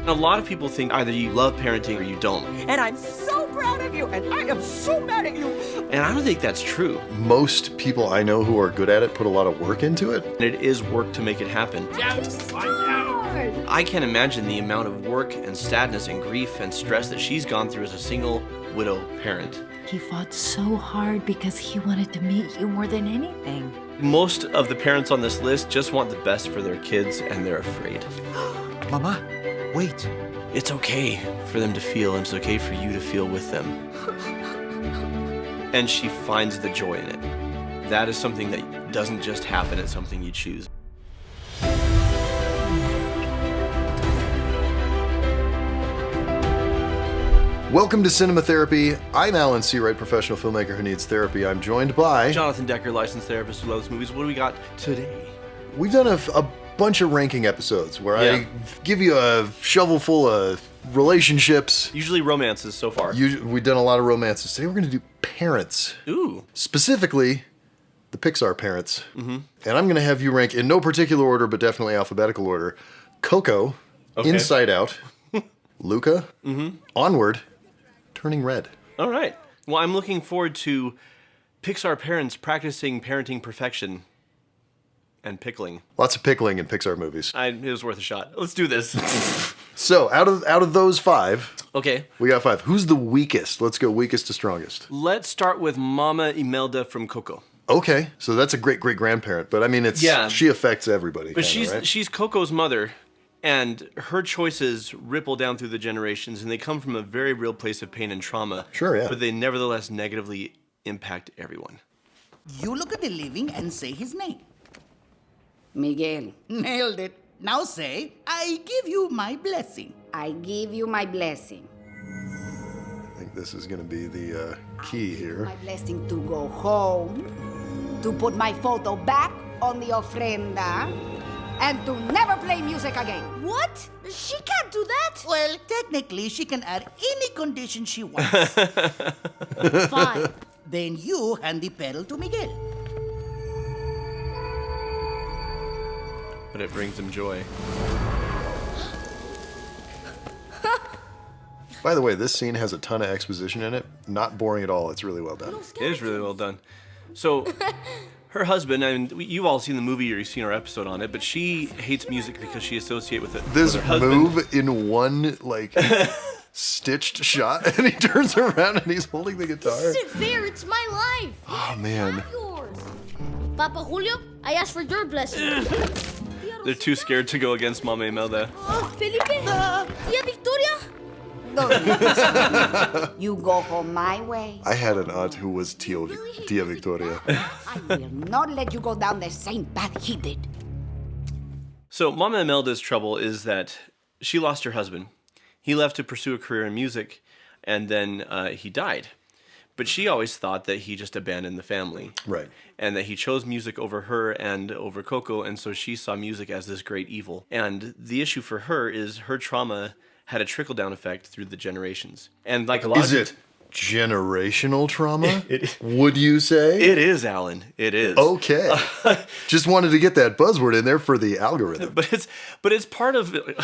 A lot of people think either you love parenting or you don't. And I'm so proud of you, and I am so mad at you. And I don't think that's true. Most people I know who are good at it put a lot of work into it. And it is work to make it happen. I can't imagine the amount of work and sadness and grief and stress that she's gone through as a single widow parent. He fought so hard because he wanted to meet you more than anything. Most of the parents on this list just want the best for their kids, and they're afraid. Mama, wait. It's okay for them to feel, and it's okay for you to feel with them. And she finds the joy in it. That is something that doesn't just happen, it's something you choose. Welcome to Cinema Therapy. I'm Alan Seawright, professional filmmaker who needs therapy. I'm joined by... Jonathan Decker, licensed therapist who loves movies. What do we got today? We've done a bunch of ranking episodes where I give you a shovel full of relationships. Usually romances so far. We've done a lot of romances. Today we're going to do parents. Ooh. Specifically, the PIXAR parents. Mm-hmm. And I'm going to have you rank, in no particular order, but definitely alphabetical order, Coco, Inside Out, Luca, Onward, Turning Red. All right. Well, I'm looking forward to PIXAR parents practicing parenting perfection and pickling. Lots of pickling in PIXAR movies. It was worth a shot. Let's do this. So, out of those five, Okay. we got five. Who's the weakest? Let's go weakest to strongest. Let's start with Mama Imelda from Coco. Okay, so that's a great-great-grandparent, but I mean, she affects everybody. But kinda, she's Coco's mother, and her choices ripple down through the generations, and they come from a very real place of pain and trauma. Sure, yeah. But they nevertheless negatively impact everyone. You look at the living and say his name. Miguel. Nailed it. Now say, I give you my blessing. I give you my blessing. I think this is going to be the key here. My blessing to go home, to put my photo back on the ofrenda, and to never play music again. What? She can't do that. Well, technically, she can add any condition she wants. Fine. Then you hand the pedal to Miguel. But it brings him joy. By the way, this scene has a ton of exposition in it. Not boring at all. It's really well done. It is really well done. So, her husband, and you've all seen the movie or you've seen our episode on it, but she hates music because she associates with it. This with her husband. move in one, stitched shot, and he turns around and he's holding the guitar. This isn't fair. It's my life. Oh, man. Not yours. Papa Julio, I asked for your blessing. They're too scared to go against Mama Imelda. Felipe, Tia Victoria. No, you go home my way. I had an aunt who was Tia Victoria. I will not let you go down the same path he did. So Mama Imelda's trouble is that she lost her husband. He left to pursue a career in music, and then he died. But she always thought that he just abandoned the family. Right. And that he chose music over her and over Coco, and so she saw music as this great evil. And the issue for her is her trauma had a trickle-down effect through the generations. And like a lot Is of it generational trauma? Would you say? It is, Alan. It is. Okay. Just wanted to get that buzzword in there for the algorithm. But it's part of but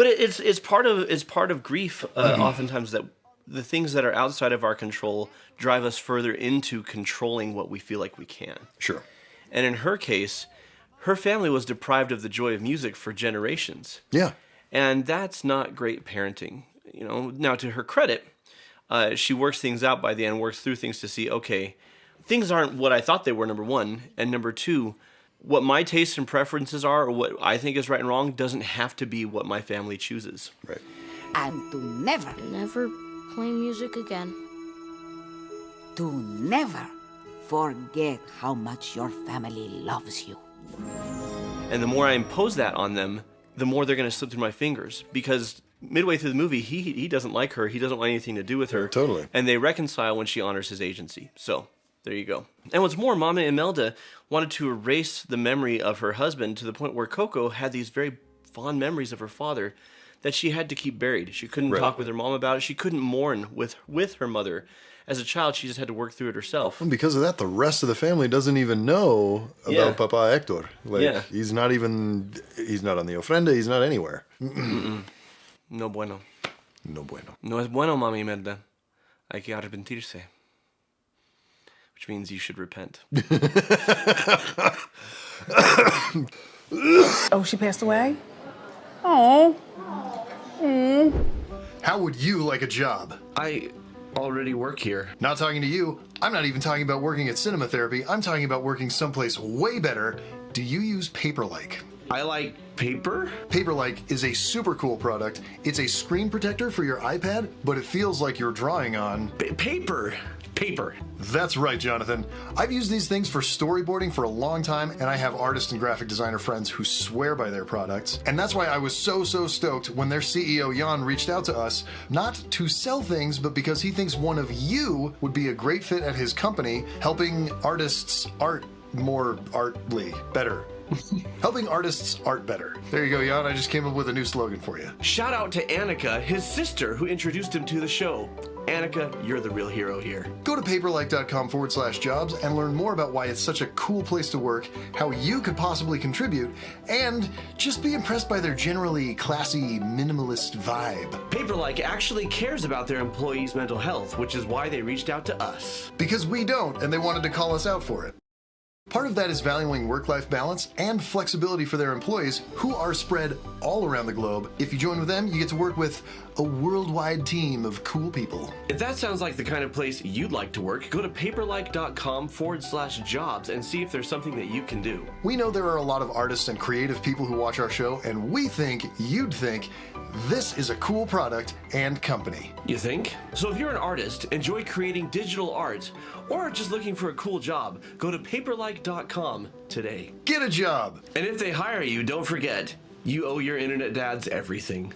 it's part of grief oftentimes, that the things that are outside of our control drive us further into controlling what we feel like we can. Sure. And in her case, her family was deprived of the joy of music for generations. Yeah. And that's not great parenting. Now, to her credit, she works things out by the end, works through things to see, okay, things aren't what I thought they were, number one. And number two, what my tastes and preferences are, or what I think is right and wrong, doesn't have to be what my family chooses. Right. And to never Play music again. never forget how much your family loves you. And the more I impose that on them, the more they're going to slip through my fingers. Because midway through the movie, he doesn't like her. He doesn't want anything to do with her. Totally. And they reconcile when she honors his agency. So, there you go. And what's more, Mama Imelda wanted to erase the memory of her husband to the point where Coco had these very fond memories of her father that she had to keep buried. She couldn't Right. talk with her mom about it. She couldn't mourn with her mother. As a child, she just had to work through it herself. And because of that, the rest of the family doesn't even know about Yeah. Papa Hector. Like, Yeah. he's not on the ofrenda, he's not anywhere. No bueno. No bueno. No es bueno, mami merda. Hay que arrepentirse. Which means you should repent. Oh, she passed away? Oh. How would you like a job? I already work here. Not talking to you. I'm not even talking about working at cinema therapy. I'm talking about working someplace way better. Do you use Paperlike? I like paper? Paperlike is a super cool product. It's a screen protector for your iPad, but it feels like you're drawing on... Paper. That's right, Jonathan. I've used these things for storyboarding for a long time, and I have artist and graphic designer friends who swear by their products. And that's why I was so stoked when their CEO, Jan, reached out to us, not to sell things, but because he thinks one of you would be a great fit at his company, helping artists art more artly, better. Helping artists art better. There you go, Jan. I just came up with a new slogan for you. Shout out to Annika, his sister, who introduced him to the show. Annika, you're the real hero here. Go to paperlike.com/jobs and learn more about why it's such a cool place to work, how you could possibly contribute, and just be impressed by their generally classy, minimalist vibe. Paperlike actually cares about their employees' mental health, which is why they reached out to us. Because we don't, and they wanted to call us out for it. Part of that is valuing work-life balance and flexibility for their employees, who are spread all around the globe. If you join with them, you get to work with a worldwide team of cool people. If that sounds like the kind of place you'd like to work, go to paperlike.com/jobs and see if there's something that you can do. We know there are a lot of artists and creative people who watch our show, and we think you'd think this is a cool product and company. You think? So if you're an artist, enjoy creating digital art, or just looking for a cool job, go to paperlike.com today. Get a job! And if they hire you, don't forget, you owe your internet dads everything.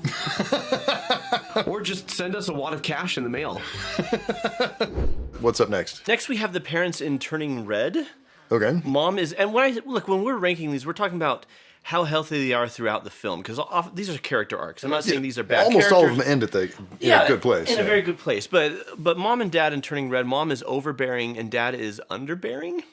Or just send us a wad of cash in the mail. What's up next? Next, we have the parents in Turning Red. Okay. Mom is, and when we're ranking these, we're talking about how healthy they are throughout the film, because these are character arcs. I'm not saying these are bad Almost characters. all of them end at a good place. In a very good place. But Mom and Dad in Turning Red, Mom is overbearing and Dad is underbearing.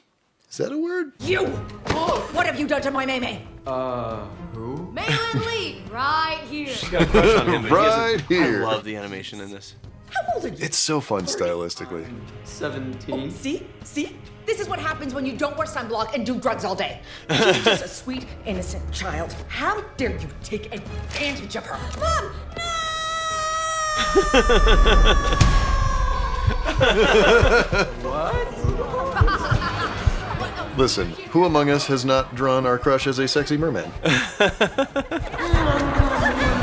Is that a word? You! Oh, what have you done to my Maymay? Maylin Lee, right here. She's got a crush on him. But Right here. I love the animation in this. How old are you? It's so fun stylistically. 17. See? This is what happens when you don't wear sunblock and do drugs all day. She's just a sweet, innocent child. How dare you take advantage of her? Mom, Listen, who among us has not drawn our crush as a sexy merman?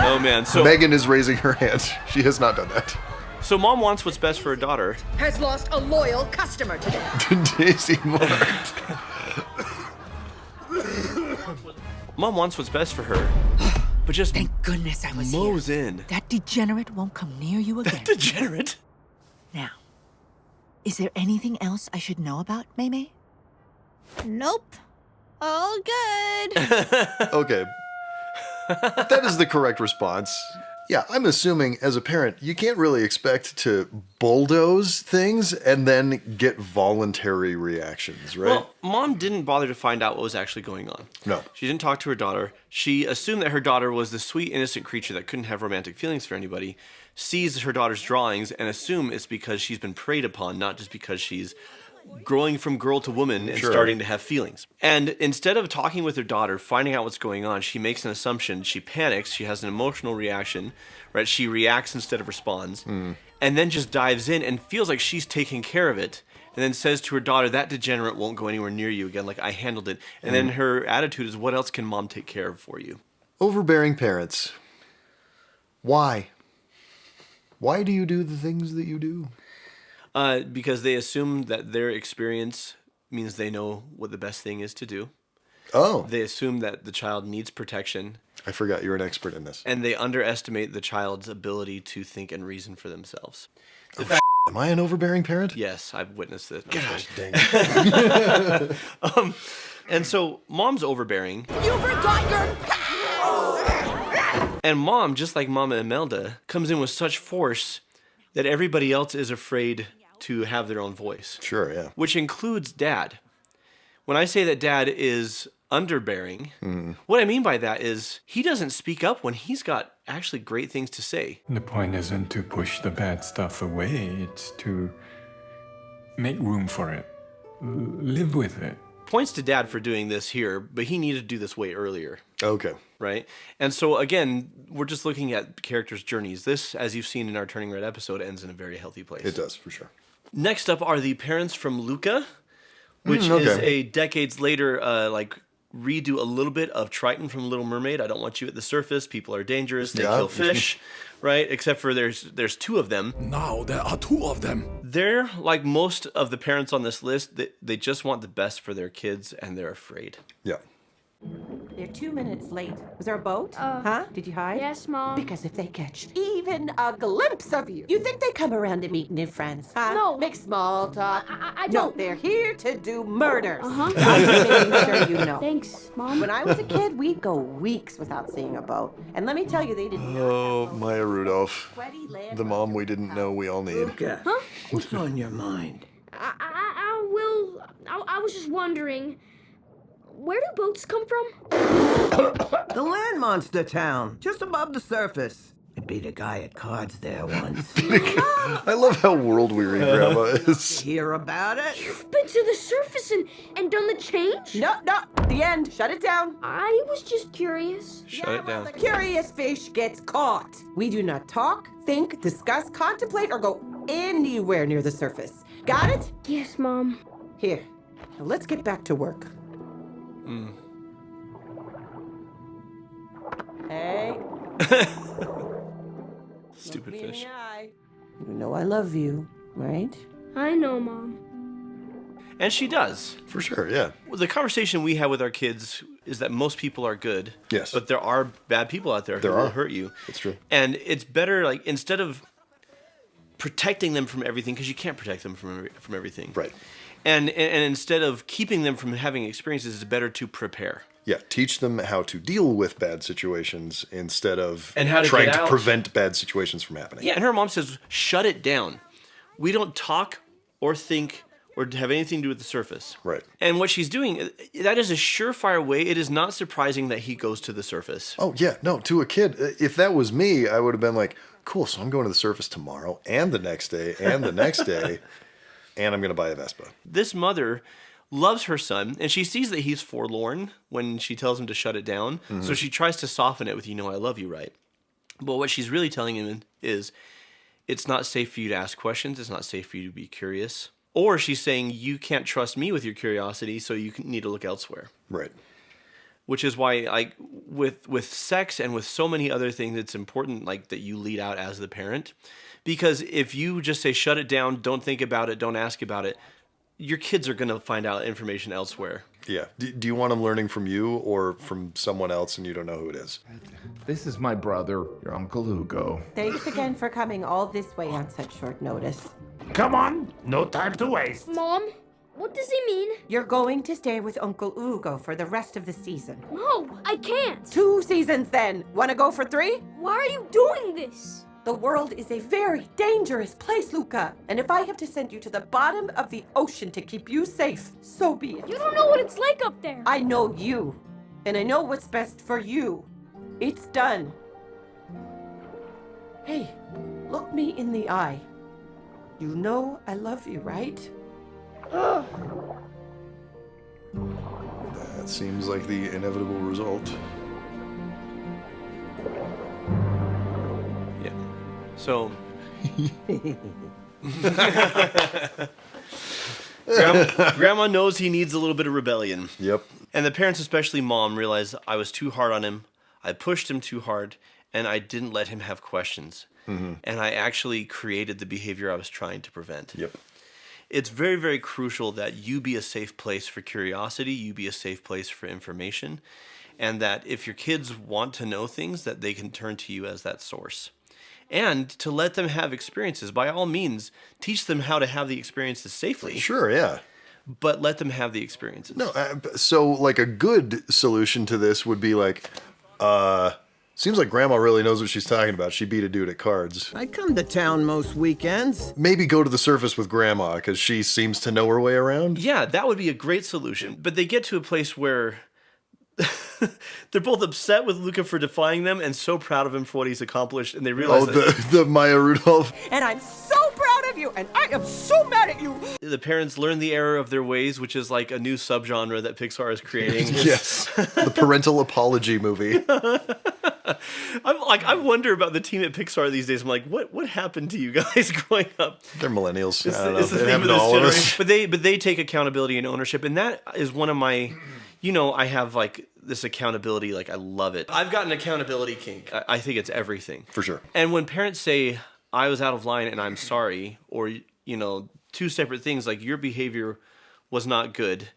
Oh man, so Megan is raising her hand. She has not done that. so Mom wants what's best for her daughter. Has lost a loyal customer today. Daisy Mart. Mom wants what's best for her, but just Thank goodness I was mows here. in. That degenerate won't come near you again. Degenerate. Now, is there anything else I should know about Maymay? nope. All good. Okay. That is the correct response. Yeah, I'm assuming as a parent, you can't really expect to bulldoze things and then get voluntary reactions, right? Well, Mom didn't bother to find out what was actually going on. No. She didn't talk to her daughter. She assumed that her daughter was the sweet, innocent creature that couldn't have romantic feelings for anybody, sees her daughter's drawings and assume it's because she's been preyed upon, not just because she's growing from girl to woman and starting to have feelings. And instead of talking with her daughter, finding out what's going on, she makes an assumption. She panics. She has an emotional reaction, right? She reacts instead of responds, and then just dives in and feels like she's taking care of it. And then says to her daughter, that degenerate won't go anywhere near you again. Like, I handled it. And then her attitude is, what else can Mom take care of for you? Overbearing parents. Why? Why do you do the things that you do? Because they assume that their experience means they know what the best thing is to do. Oh, They assume that the child needs protection, I forgot you're an expert in this. and they underestimate the child's ability to think and reason for themselves. Am I an overbearing parent? Yes, I've witnessed it. Gosh dang it. And so Mom's overbearing. You forgot your And mom, just like Mama Imelda, comes in with such force that everybody else is afraid to have their own voice. Sure, yeah. Which includes dad. When I say that dad is underbearing, what I mean by that is he doesn't speak up when he's got actually great things to say. The point isn't to push the bad stuff away, it's to make room for it. Live with it. Points to dad for doing this here, but he needed to do this way earlier. Okay. Right? And so again, we're just looking at characters' journeys. This, as you've seen in our Turning Red episode, ends in a very healthy place. It does, for sure. Next up are the parents from Luca, which is a decades later, redo a little bit of Triton from Little Mermaid. I don't want you at the surface. People are dangerous. They kill fish, right? Except for there's two of them. Now there are two of them. They're like most of the parents on this list. They just want the best for their kids, and they're afraid. Yeah. They're 2 minutes late. Was there a boat? Huh? Did you hide? Yes, Mom. Because if they catch even a glimpse of you, you think they come around to meet new friends? Huh? No. Make small talk. I No, don't. they're here to do murders. Uh-huh. I'm making sure you know. Thanks, Mom. When I was a kid, we'd go weeks without seeing a boat. And let me tell you, they didn't know. Oh, Maya Rudolph. The mom we didn't know we all need. Luca, what's on your mind? I was just wondering, where do boats come from? The land monster town, just above the surface. I beat a guy at cards there once. I love how world-weary Grandma is. Hear about it? You've been to the surface and done the change? No, the end. Shut it down. I was just curious. Shut it down. The curious fish gets caught. We do not talk, think, discuss, contemplate, or go anywhere near the surface. Got it? Yes, Mom. Here. Now let's get back to work. Hey. Stupid Look me in fish. the eye. You know I love you, right? I know, Mom. And she does. For sure, yeah. The conversation we have with our kids is that most people are good. Yes. But there are bad people out there who will hurt you. That's true. And it's better, like, instead of protecting them from everything, because you can't protect them from everything. Right. And instead of keeping them from having experiences, it's better to prepare. Yeah, teach them how to deal with bad situations instead of And how to trying get to out. prevent bad situations from happening. Yeah, and her mom says, shut it down. We don't talk or think or have anything to do with the surface. Right. And what she's doing, that is a surefire way. It is not surprising that he goes to the surface. Oh, yeah. No, to a kid, if that was me, I would have been like, cool, so I'm going to the surface tomorrow and the next day and the next day, and I'm going to buy a Vespa. This mother loves her son, and she sees that he's forlorn when she tells him to shut it down. Mm-hmm. So she tries to soften it with, I love you, right? But what she's really telling him is, it's not safe for you to ask questions. It's not safe for you to be curious. Or she's saying, you can't trust me with your curiosity, so you need to look elsewhere. Right. Which is why, like, with sex and with so many other things, it's important, like, that you lead out as the parent. Because if you just say, shut it down, don't think about it, don't ask about it, your kids are going to find out information elsewhere. Yeah. Do you want them learning from you or from someone else and you don't know who it is? This is my brother, your Uncle Hugo. Thanks again for coming all this way on such short notice. Come on, no time to waste. Mom, what does he mean? You're going to stay with Uncle Hugo for the rest of the season. No, I can't. 2 seasons then. Want to go for 3? Why are you doing this? The world is a very dangerous place, Luca. And if I have to send you to the bottom of the ocean to keep you safe, so be it. You don't know what it's like up there. I know you. And I know what's best for you. It's done. Hey, look me in the eye. You know I love you, right? That seems like the inevitable result. Yeah. So, Grandma knows he needs a little bit of rebellion. Yep. And the parents, especially Mom, realize I was too hard on him. I pushed him too hard, and I didn't let him have questions. Mm-hmm. And I actually created the behavior I was trying to prevent. Yep. It's very, very crucial that you be a safe place for curiosity, you be a safe place for information, and that if your kids want to know things, that they can turn to you as that source. And to let them have experiences. By all means, teach them how to have the experiences safely. Sure, yeah. But let them have the experiences. No, so like a good solution to this would be like, so Seems like Grandma really knows what she's talking about. She beat a dude at cards. I come to town most weekends. Maybe go to the surface with Grandma, because she seems to know her way around. Yeah, that would be a great solution. But they get to a place where they're both upset with Luca for defying them and so proud of him for what he's accomplished, and they realize the Maya Rudolph. And I'm so proud of you, and I am so mad at you. The parents learn the error of their ways, which is like a new subgenre that Pixar is creating. Yes, the parental apology movie. I wonder about the team at Pixar these days. I'm like, what happened to you guys growing up? They're millennials. It's I don't know. the It theme happened of to this all of us. generation. But they take accountability and ownership, and that is one of my, I have like this accountability, like I love it. I've got an accountability kink. I think it's everything. For sure. And when parents say, I was out of line and I'm sorry, or, two separate things, like your behavior was not good,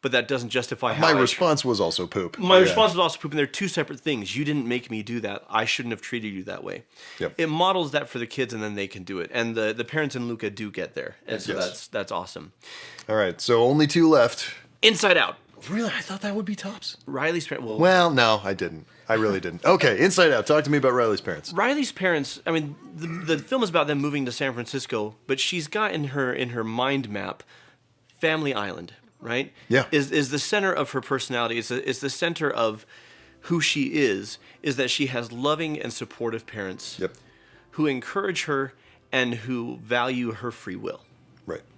but that doesn't justify how My response was also poop. My response was also poop, and they're two separate things. You didn't make me do that. I shouldn't have treated you that way. Yep. It models that for the kids, and then they can do it. And the parents in Luca do get there. And so that's awesome. All right, so only 2 left. Inside Out. Really? I thought that would be tops. Riley's parents. Well, no, I didn't. I really didn't. Okay, Inside Out. Talk to me about Riley's parents. Riley's parents, I mean, the film is about them moving to San Francisco, but she's got in her mind map Family Island, right? Yeah. Is the center of her personality. It's the center of who she is that she has loving and supportive parents who encourage her and who value her free will.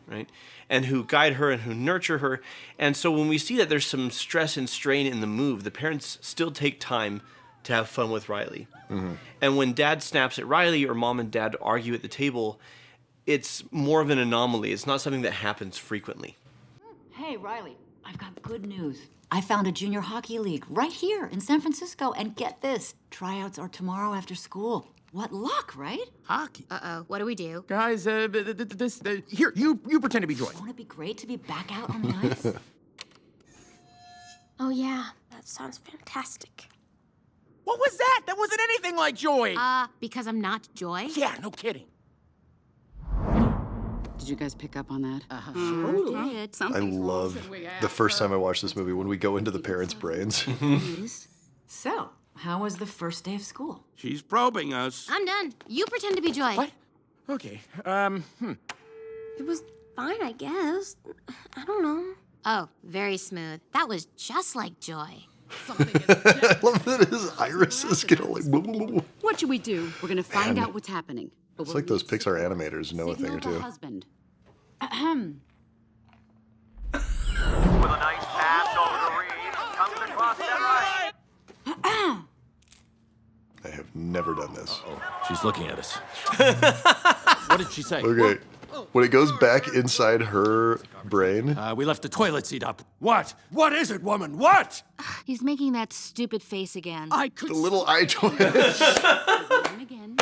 Right? And who guide her and who nurture her. And so when we see that there's some stress and strain in the move, the parents still take time to have fun with Riley. Mm-hmm. And when dad snaps at Riley or mom and dad argue at the table, it's more of an anomaly. It's not something that happens frequently. Hey, Riley, I've got good news. I found a junior hockey league right here in San Francisco, and get this, tryouts are tomorrow after school. What luck, right? Hockey? Uh-oh. What do we do? Guys, here, you pretend to be Joy. Won't it be great to be back out on the ice? Oh, yeah. That sounds fantastic. What was that? That wasn't anything like Joy. Because I'm not Joy? Yeah, no kidding. Did you guys pick up on that? Totally. I love the first time I watched this movie when we go into the parents' brains. So, how was the first day of school? She's probing us. I'm done. You pretend to be Joy. What? Okay. It was fine, I guess. I don't know. Oh, very smooth. That was just like Joy. I love that his irises get all like... What should we do? We're gonna find out what's happening. It's like those Pixar animators know a thing or two. Husband. With a nice pass over the reed, comes across that right. I have never done this. She's looking at us. What did she say? Okay. When it goes back inside her brain... We left the toilet seat up. What? What is it, woman? What? He's making that stupid face again. The little eye twist. Again.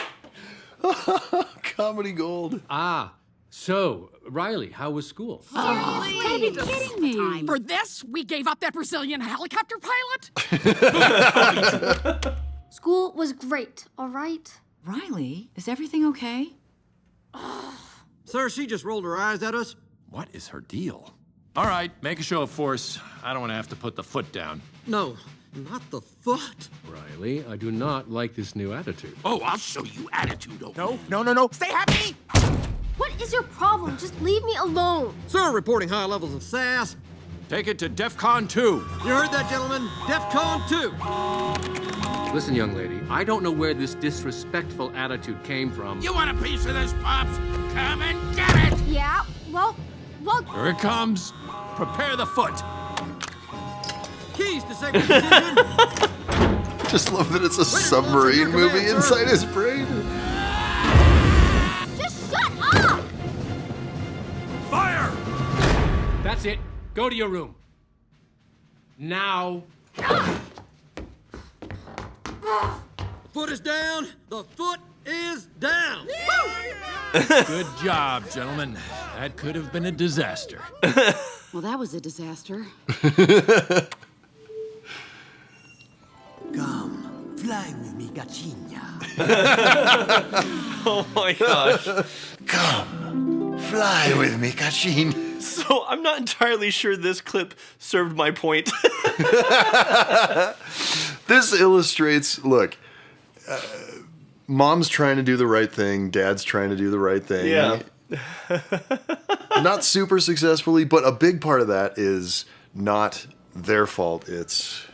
Comedy gold. So, Riley, how was school? You gotta be kidding me. For this, we gave up that Brazilian helicopter pilot? School was great, all right? Riley, is everything okay? Sir, she just rolled her eyes at us. What is her deal? All right, make a show of force. I don't want to have to put the foot down. No, not the foot. Riley, I do not like this new attitude. Oh, I'll show you attitude. No. Stay happy! What is your problem? Just leave me alone. Sir, reporting high levels of sass. Take it to DEFCON 2. You heard that, gentlemen? DEFCON 2. Listen, young lady, I don't know where this disrespectful attitude came from. You want a piece of this, Pops? Come and get it! Yeah, well... Here it comes. Prepare the foot. Keys to segment decision. Just love that it's a submarine movie inside his brain. Just shut up! Fire! That's it. Go to your room. Now. Foot is down. The foot is down. Good job, gentlemen. That could have been a disaster. Well, that was a disaster. Come, fly with me, Gachinya. Oh my gosh. Come, fly with me, Kachin. So I'm not entirely sure this clip served my point. This illustrates, look, mom's trying to do the right thing, dad's trying to do the right thing. Yeah. Not super successfully, but a big part of that is not their fault. It's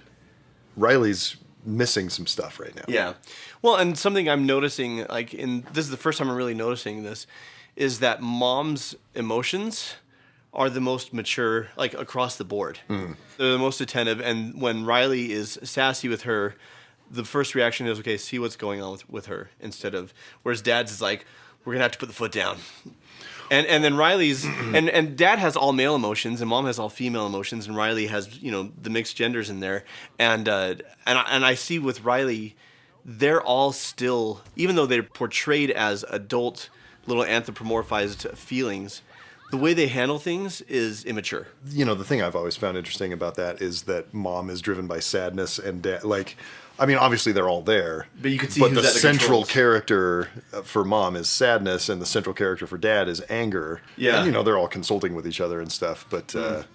Riley's missing some stuff right now. Yeah. Well, and something I'm noticing, like this is the first time I'm really noticing this, is that mom's emotions are the most mature, like across the board. Mm. They're the most attentive, and when Riley is sassy with her, the first reaction is, okay, see what's going on with her, instead of, whereas dad's is like, we're gonna have to put the foot down. And then Riley's, and dad has all male emotions, and mom has all female emotions, and Riley has, the mixed genders in there. And I see with Riley, they're all still, even though they're portrayed as adult, little anthropomorphized feelings, the way they handle things is immature. The thing I've always found interesting about that is that mom is driven by sadness and dad, obviously they're all there. But you can see but who's the at the central controls. character for mom is sadness, and the central character for dad is anger. Yeah. And, they're all consulting with each other and stuff. But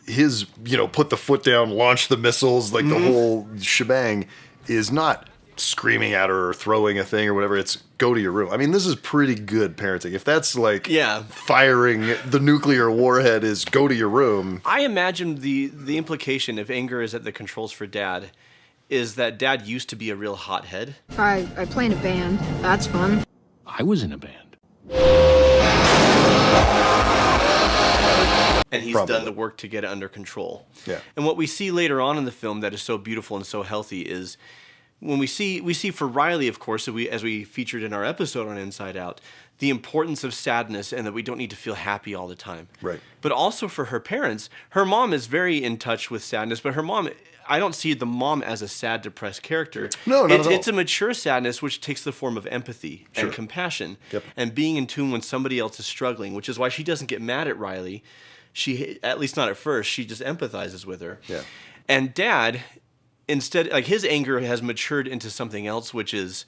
his, put the foot down, launch the missiles, the whole shebang is not screaming at her or throwing a thing or whatever. It's go to your room. I mean, this is pretty good parenting. If that's firing the nuclear warhead is go to your room. I imagine the implication, if anger is at the controls for dad, is that dad used to be a real hothead. I play in a band. That's fun. I was in a band. And he's done the work to get it under control. Yeah. And what we see later on in the film that is so beautiful and so healthy is when we see for Riley, of course, as we featured in our episode on Inside Out, the importance of sadness and that we don't need to feel happy all the time. Right. But also for her parents, her mom is very in touch with sadness, but her mom, I don't see the mom as a sad, depressed character. No, not at all. It's a mature sadness which takes the form of empathy and compassion and being in tune when somebody else is struggling, which is why she doesn't get mad at Riley. She, at least not at first, she just empathizes with her. Yeah. And dad, instead, his anger has matured into something else, which is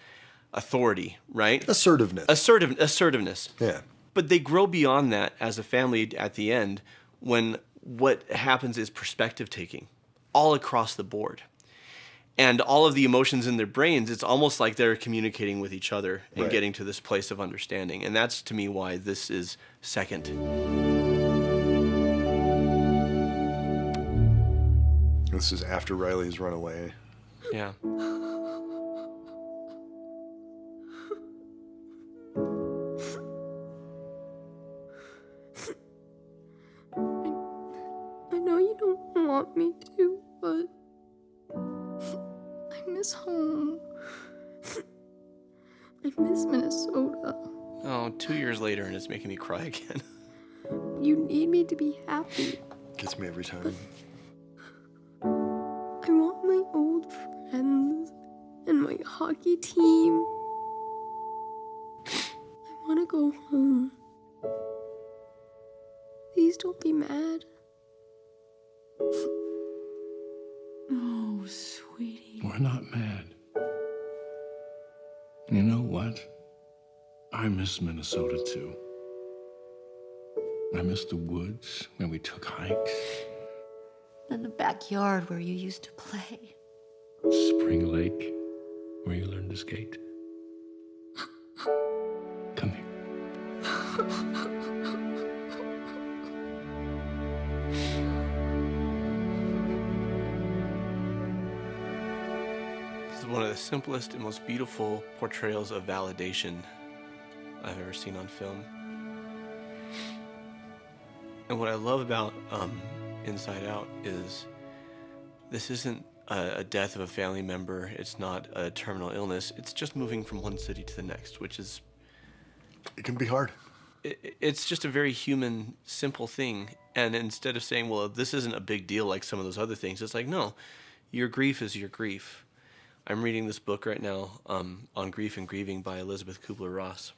authority, right? Assertiveness. Assertiveness. Yeah. But they grow beyond that as a family at the end when what happens is perspective taking all across the board. And all of the emotions in their brains, it's almost like they're communicating with each other and getting to this place of understanding. And that's, to me, why this is second. This is after Riley's run away. Yeah. I know you don't want me to, but I miss home. I miss Minnesota. Oh, 2 years later, and it's making me cry again. You need me to be happy. Gets me every time. I want my old friends and my hockey team. I want to go home. Please don't be mad. Oh, sweetie. We're not mad. You know what? I miss Minnesota too. I miss the woods where we took hikes. In the backyard where you used to play. Spring Lake, where you learned to skate. Come here. This is one of the simplest and most beautiful portrayals of validation I've ever seen on film. And what I love about Inside Out is this isn't a death of a family member. It's not a terminal illness. It's just moving from one city to the next, which is... It can be hard. It's just a very human, simple thing. And instead of saying, well, this isn't a big deal like some of those other things, it's like, no, your grief is your grief. I'm reading this book right now on grief and grieving by Elizabeth Kubler-Ross.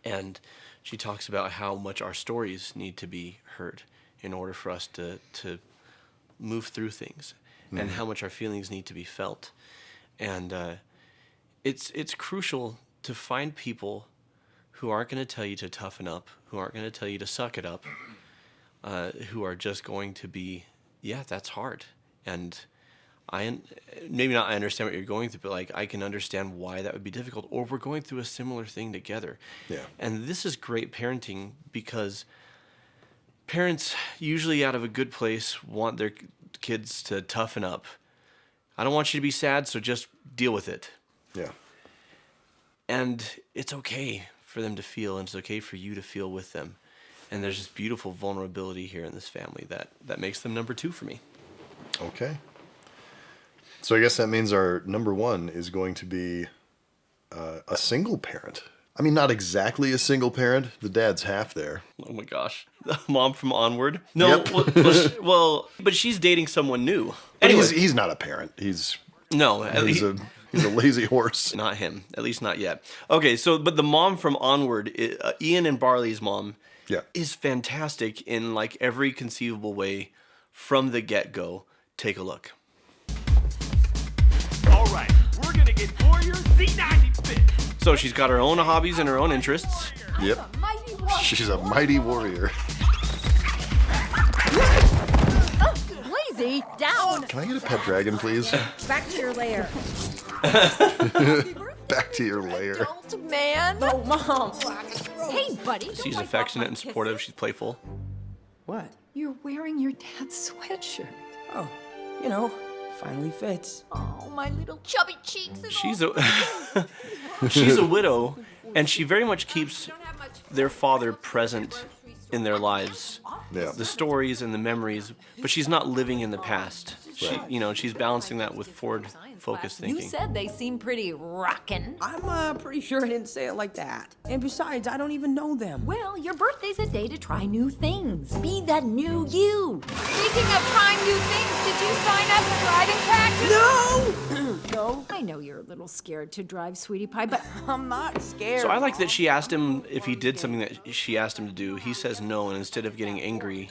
And she talks about how much our stories need to be heard in order for us to move through things, and how much our feelings need to be felt. And it's crucial to find people who aren't going to tell you to toughen up, who aren't going to tell you to suck it up, who are just going to be, yeah, that's hard. And maybe not I understand what you're going through, but like I can understand why that would be difficult, or we're going through a similar thing together. Yeah. And this is great parenting because parents usually out of a good place want their kids to toughen up. I don't want you to be sad, so just deal with it. Yeah. And it's okay for them to feel, and it's okay for you to feel with them. And there's this beautiful vulnerability here in this family that makes them number 2 for me. Okay. So I guess that means our number 1 is going to be a single parent. I mean, not exactly a single parent. The dad's half there. Oh my gosh. The mom from Onward? No, yep. well, but she's dating someone new. Anyway. He's not a parent. He's a lazy horse. Not him. At least not yet. Okay, so, but the mom from Onward, Ian and Barley's mom, is fantastic in like every conceivable way from the get-go. Take a look. All right, we're gonna get Warrior Z90 fit. So she's got her own hobbies and her own interests. Yep. She's a mighty warrior. Lazy, down. Can I get a pet dragon, please? Back to your lair. Back to your lair. Man. Oh, Mom. Hey, buddy. She's affectionate and supportive. She's playful. What? You're wearing your dad's sweatshirt. Oh, you know, finally fits. Oh, my little chubby cheeks. She's a widow, and she very much keeps their father present in their lives. Yeah. The stories and the memories, but she's not living in the past. She's balancing that with forward-focused thinking. You said they seem pretty rockin'. I'm pretty sure I didn't say it like that. And besides, I don't even know them. Well, your birthday's a day to try new things. Be that new you. Speaking of trying new things, did you sign up for driving practice? No! No. I know you're a little scared to drive, sweetie pie, but I'm not scared. So I like that she asked him if he did something that she asked him to do. He says no, and instead of getting angry,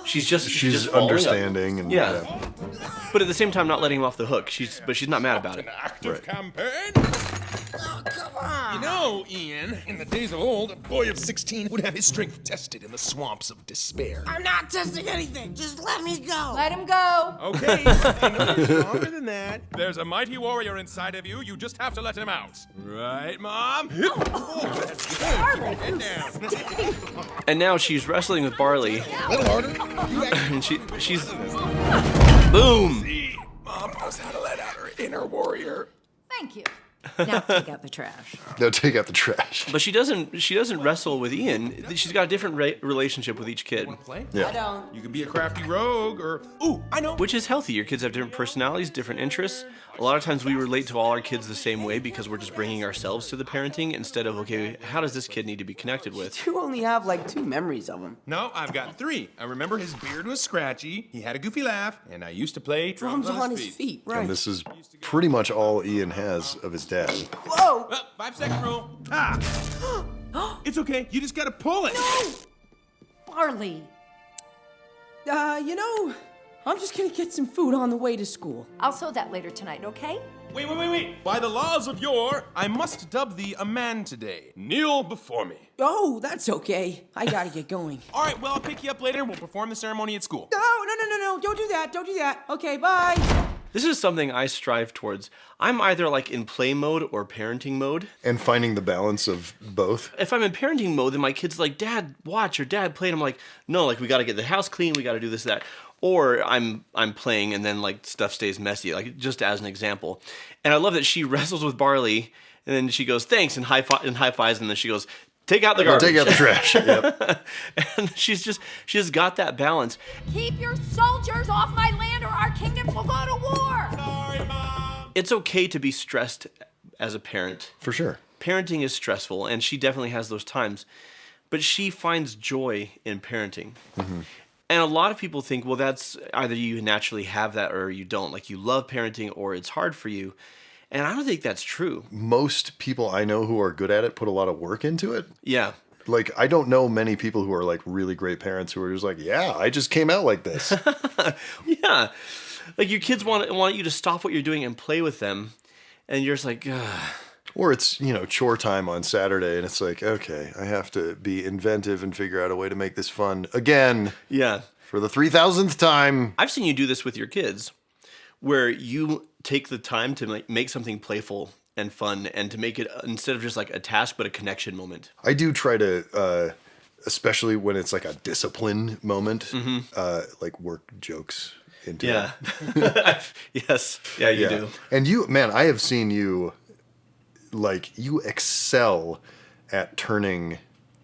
she's just understanding and yeah. But at the same time, not letting him off the hook. She's not mad about it. Active campaign? Oh, come on! You know, Ian, in the days of old, a boy of 16 would have his strength tested in the swamps of despair. I'm not testing anything. Just let me go. Let him go. Okay, I know you're stronger than that. There's a mighty warrior inside of you. You just have to let him out. Right, Mom? Oh, that's good. Head down. And now she's wrestling with Barley. A little harder. And she's boom. See, Mom knows how to let out her inner warrior. Thank you. Now take out the trash. No, take out the trash. But she doesn't wrestle with Ian. She's got a different relationship with each kid. Want to play? Yeah. I don't. You can be a crafty rogue, or ooh, I know. Which is healthy. Your kids have different personalities, different interests. A lot of times we relate to all our kids the same way because we're just bringing ourselves to the parenting instead of, okay, how does this kid need to be connected with? You only have like 2 memories of him. No, I've got 3. I remember his beard was scratchy, he had a goofy laugh, and I used to play Drums on his feet, right? And this is pretty much all Ian has of his dad. Whoa! 5-second rule. Ah! It's okay, you just gotta pull it. No! Barley. You know, I'm just gonna get some food on the way to school. I'll sew that later tonight, okay? Wait. By the laws of yore, I must dub thee a man today. Kneel before me. Oh, that's okay. I gotta get going. All right, well, I'll pick you up later. We'll perform the ceremony at school. No, don't do that. Okay, bye. This is something I strive towards. I'm either like in play mode or parenting mode. And finding the balance of both. If I'm in parenting mode, then my kid's like, Dad, watch, or Dad, play. And I'm like, no, like we got to get the house clean. We got to do this, that. Or I'm playing and then like stuff stays messy, like just as an example. And I love that she wrestles with Barley and then she goes, thanks, and high fives, and then she goes, take out the garbage. Take out the trash. Yep. And she just got that balance. Keep your soldiers off my land or our kingdoms will go to war. Sorry, Mom. It's okay to be stressed as a parent. For sure. Parenting is stressful, and she definitely has those times. But she finds joy in parenting. Mm-hmm. And a lot of people think, well, that's either you naturally have that or you don't. Like you love parenting or it's hard for you. And I don't think that's true. Most people I know who are good at it put a lot of work into it. Yeah. Like, I don't know many people who are like really great parents who are just like, yeah, I just came out like this. Yeah. Like your kids want you to stop what you're doing and play with them. And you're just like, ugh. Or it's, chore time on Saturday, and it's like, okay, I have to be inventive and figure out a way to make this fun again. Yeah. For the 3,000th time. I've seen you do this with your kids, where you take the time to make something playful and fun, and to make it, instead of just like a task, but a connection moment. I do try to, especially when it's like a discipline moment, like work jokes into it. Yes. Yeah, you do. And you, man, I have seen you, like, you excel at turning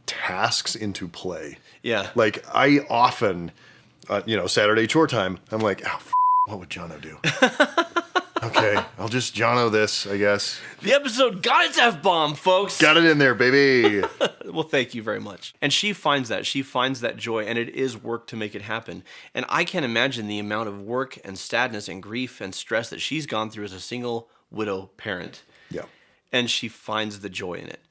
tasks into play. Yeah. Like, I often, Saturday chore time, I'm like, what would Jono do? Okay, I'll just Jono this, I guess. The episode got its F-bomb, folks. Got it in there, baby. Well, thank you very much. And she finds that. She finds that joy, and it is work to make it happen. And I can't imagine the amount of work and sadness and grief and stress that she's gone through as a single widow parent. Yeah. And she finds the joy in it.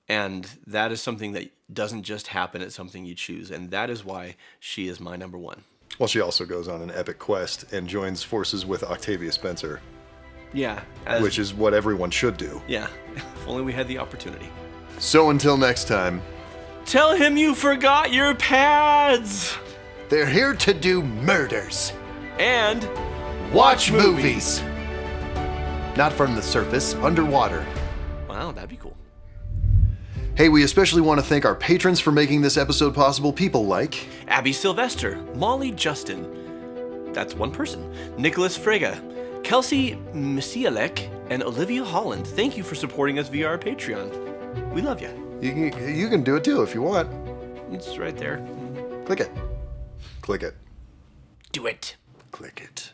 And that is something that doesn't just happen. It's something you choose. And that is why she is my number one. Well, she also goes on an epic quest and joins forces with Octavia Spencer. Yeah. Which is what everyone should do. Yeah. If only we had the opportunity. So until next time. Tell him you forgot your pads. They're here to do murders. And watch movies. Not from the surface, underwater. Wow, that'd be cool. Hey, we especially want to thank our patrons for making this episode possible. People like Abby Sylvester, Molly Justin, that's one person, Nicholas Frega, Kelsey Misialek, and Olivia Holland. Thank you for supporting us via our Patreon. We love you. You can do it too if you want. It's right there. Click it. Click it. Do it. Click it.